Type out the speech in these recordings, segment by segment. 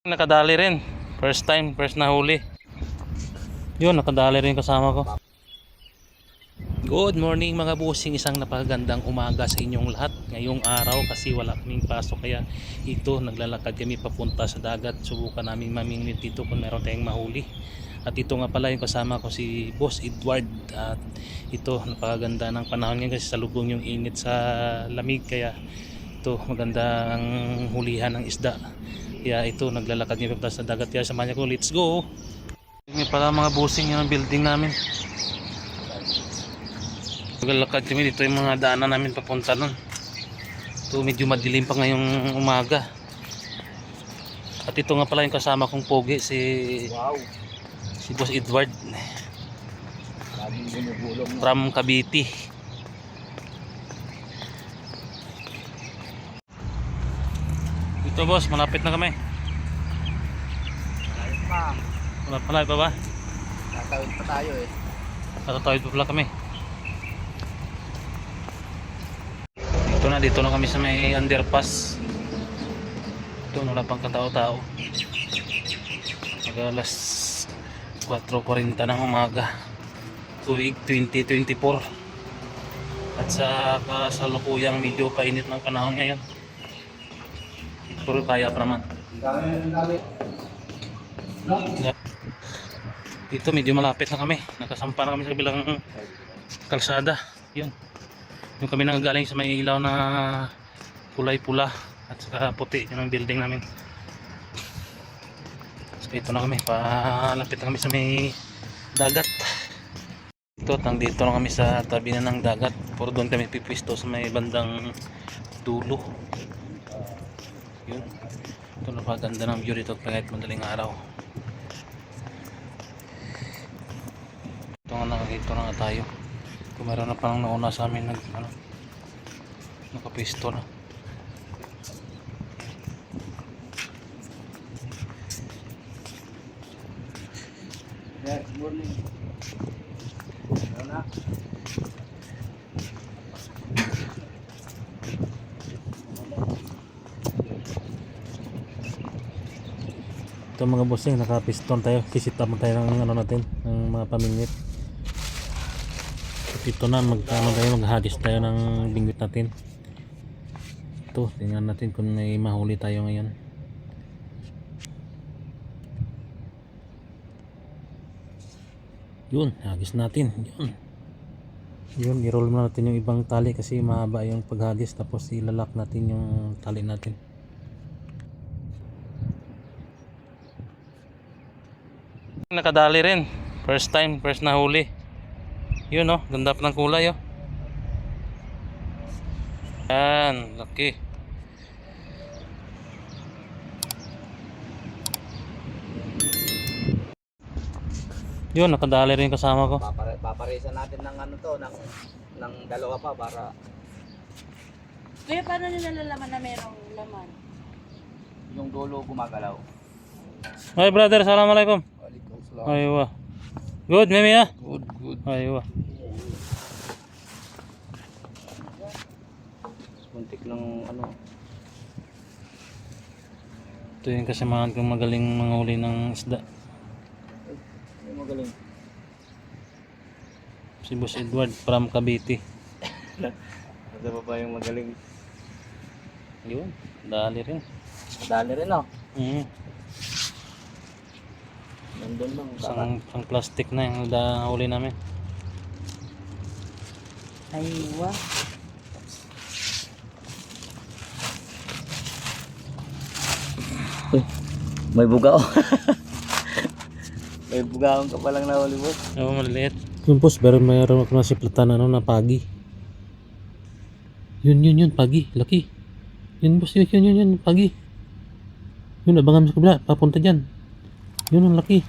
Nakadali rin. First time, first na huli. Yun, nakadali rin kasama ko. Good morning mga busing, isang napakagandang umaga sa inyong lahat ngayong araw kasi wala kaming pasok kaya ito naglalakad kami papunta sa dagat. Subukan namin mamingwit dito kung meron tayong mahuli. At ito nga pala yung kasama ko si Boss Edward. At ito napakaganda ng panahon ngayon kasi salubong yung init sa lamig kaya ito magandang hulihan ng isda. Kaya ito naglalakad kami papunta sa dagat kaya samahan niyo ko, let's go. May pala mga busing yung building namin. Maglalakad kami dito yung mga daanan namin papunta nun. Ito medyo madilim pa ngayong umaga. At ito nga pala yung kasama kong pogi si Boss Edward from Cavite. Ito boss, malapit na kami. Malapit pa ba? Tatawid pa tayo eh. Tatawid pa pala kami. Dito na kami sa may underpass. Ito wala pang katao-tao. Mag-alas 4:40 ng umaga, tuwig 2024. At sa kasalukuyang medyo painit ng panahon ngayon. Pero kaya pa naman. Dito medyo malapit na kami. Nakasampa na kami sa bilang kalsada. Yun. Yung kami nanggaling sa may ilaw na kulay pula at saka puti yung building namin. So ito na kami, palapit na kami sa may dagat. Ito, dito na kami sa tabi na ng dagat. Puro doon kami pipwisto sa may bandang dulo. Yun. Ito napaganda ng view dito kahit madaling araw. Ito na nga tayo. Kung meron na parang nauna sa amin nakapisto na. Good morning. Ano? Ito mga bossing, nakapiston tayo. Kisita mo tayo ng natin, ng mga pamingwit. Ito na maghagis tayo ng bingwit natin. Ito, tingnan natin kung may mahuli tayo ngayon. Yun, hagis natin. Yun, i-roll na natin yung ibang tali kasi mahaba yung paghagis, tapos ilalak natin yung tali natin. Nakadali rin. First time, first na huli. Yun oh, ganda pa ng kulay oh. Yan, laki. Yun, nakadali rin kasama ko. Paparisan natin ng ng dalawa pa para. Kuya, paano nyo nalalaman na merong laman? Yung dulo gumagalaw. Hi brother, assalamualaikum. Waalaikumsalam. Aywa. Good, Mimi ah. Good. Aywa. Puntik ng Ito yung kasamahan kong magaling manghuli ng isda. Ay, magaling. Si Boss Edward from Cavite. Ano ba yung magaling? Yun, dali rin. Dali rin oh. Nandun lang. Isang plastic na yung huli namin. Aywa. Uy, may bugao. May bugaon ka palang nahuli boss. Oo, maliliit. Yung boss, mayroon ako nasiplatan na pagi. Yun, pagi, laki. Yun boss, yun, pagi. Yun, abangan mo sa kabila, papunta dyan. Yun ang laki.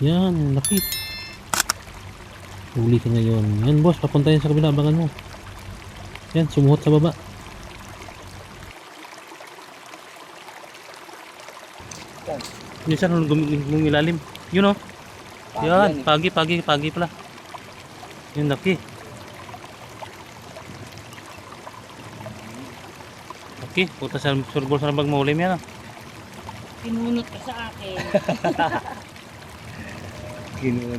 Yan, laki. Huli ka ngayon. Yan boss, papunta yan sa kabila, abangan mo. Yan, sumuhot sa baba. Yun saan gumilalim. Yun oh. Yan, pagi pala. Yun, laki. Laki, puta sa surbol sa nabag maulim yan ah. Pinunot ka sa akin. Kinuha.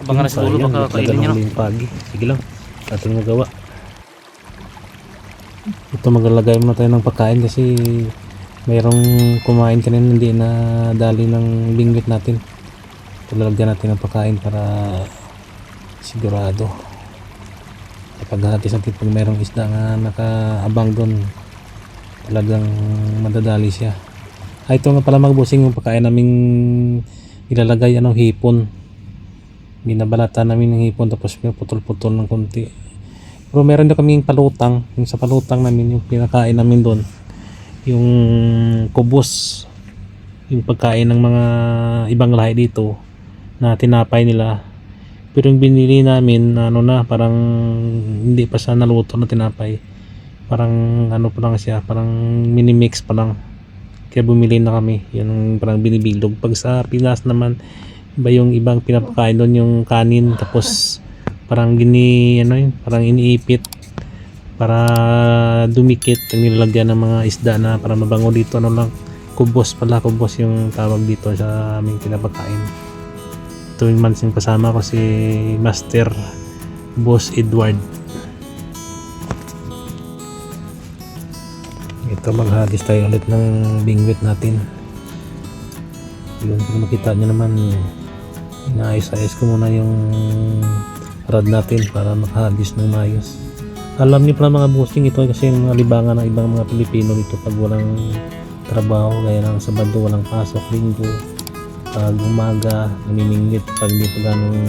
Abangan na sa dulo, baka kainin niya, no? Yung pagi. Sige lang. Ating magawa. Ito maglalagay muna tayo ng pagkain kasi mayroong kumain kanina hindi na dali ng bingwit natin. Ito lalagyan natin ng pagkain para sigurado. Kapag hatis natin pag mayroong isda na nakaabang doon, talagang madadali siya. Ito nga pala magbusing yung pagkain naming ilalagay hipon. Binabalata namin ng hipon tapos putol-putol ng konti. Pero meron din kaming palutang. Yung sa palutang namin, yung pinakain namin doon, yung kubos, yung pagkain ng mga ibang lahi dito na tinapay nila. Pero yung binili namin, parang hindi pa siya naluto na tinapay. Parang pa lang siya, parang mini-mix pa lang. Kaya bumili na kami. Yan parang binibilog. Pag sa Pinas naman, iba yung ibang pinapakain doon, yung kanin tapos parang parang iniipit para dumikit, ang nilalagyan ng mga isda na para mabango dito. Kubos yung tawag dito sa aming pinapakain. Ito yung mansing kasama ko si Master Boss Edward. Ito maghagis tayo ulit ng bingwit natin. Yun, kung makita nyo naman, inaayos-ayos ko muna yung rod natin para makahagis ng maayos. Alam niyo pala mga bossing, ito kasi yung mga libangan ng ibang mga Pilipino dito pag walang trabaho, gaya ng Sabado walang pasok, Linggo, pag umaga namimingwit pag di pa ganong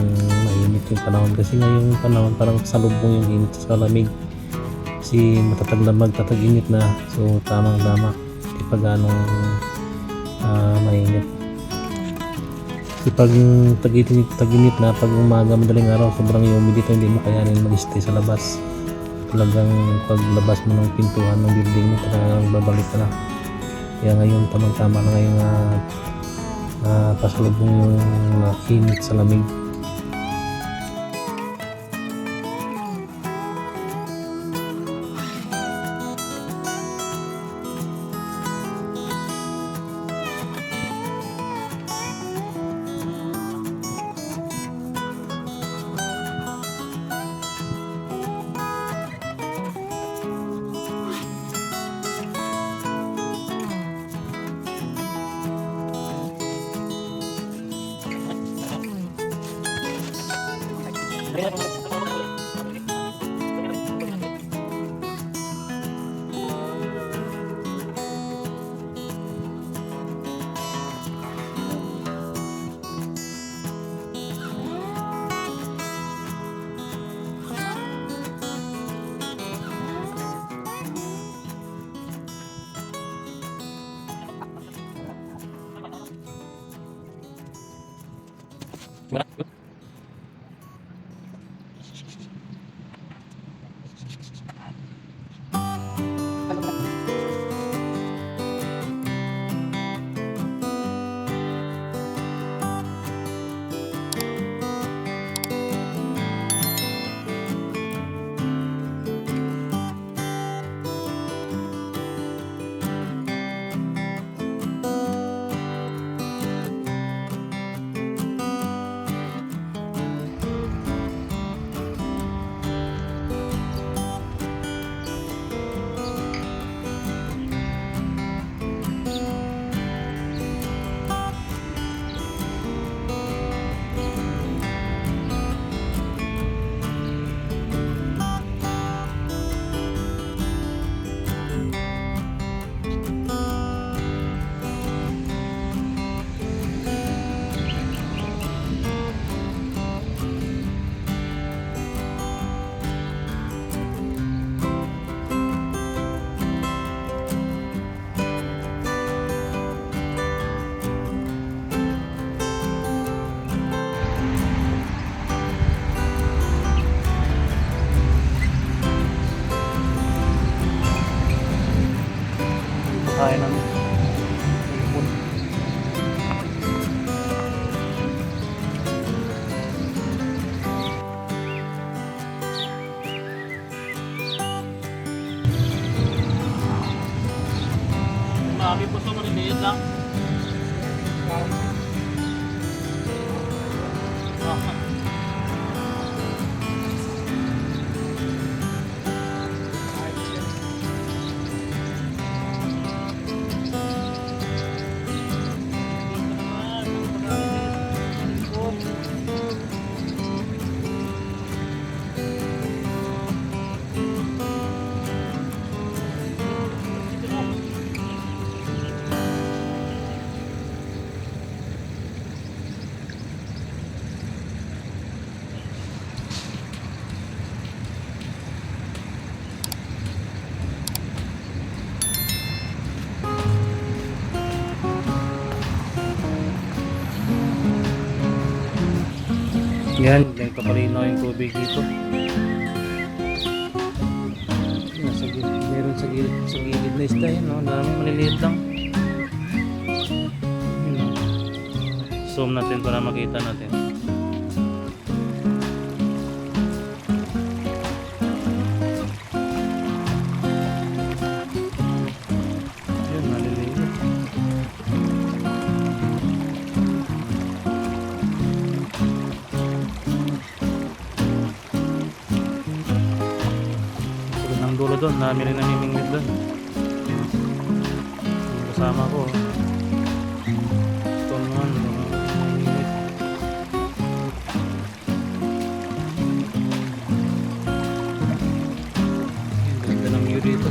mainit yung panahon. Kasi ngayong panahon parang salubong yung init sa lamig, kasi matataglamag, tatag-init na, so tamang tama di pa ganong mainit. Kasi pag tag-init na, pag umaga madaling araw sobrang humid dito, hindi mo kayanin mag-stay sa labas. Talagang paglabas mo ng pintuan ng building mo, talagang babalik ka na. Kaya ngayon tamang-tama na ngayong pasalubong yung init sa lamig. Yan, ganito kalinaw yung tubig dito. Nasa gilid, meron sa gilid na isda yun, no? Dami maliliit lang. Yun, no? Zoom natin para makita natin. Yun, maliliit. Ang dulo doon, dami rin namimingwit doon. Yung kasama ko. Ito naman, namimingwit. Ang ganda ng view dito.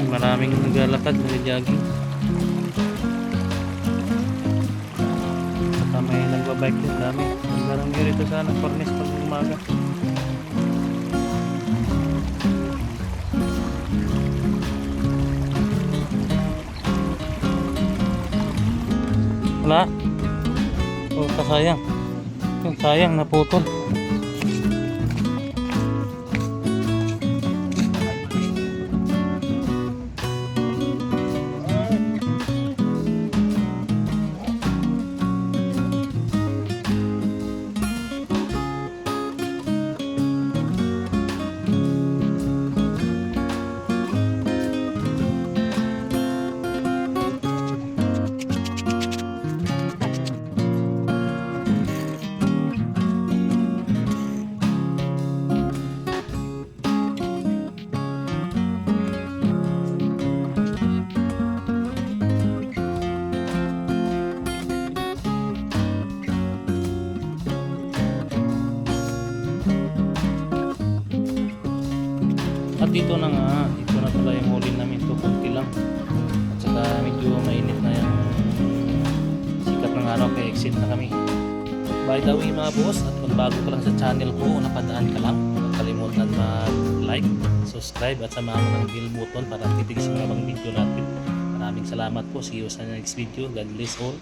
Maraming naglalakad, nag-jogging. Saka may nagbabike din, dami. Ang garang view dito sana, cornice pag umaga. Wala. Oh, kasayang. Yung sayang naputol. At dito na pala yung huli namin, ito kunti lang. At saka medyo mainit na yung sikat ng araw kaya exit na kami. By the way mga boss, at kung bago ka lang sa channel ko, napadaan ka lang, huwag kalimutan mag-like, subscribe at samahan mo ng bell button para titig sa mga video natin. Maraming salamat po, see you sa next video. God bless all.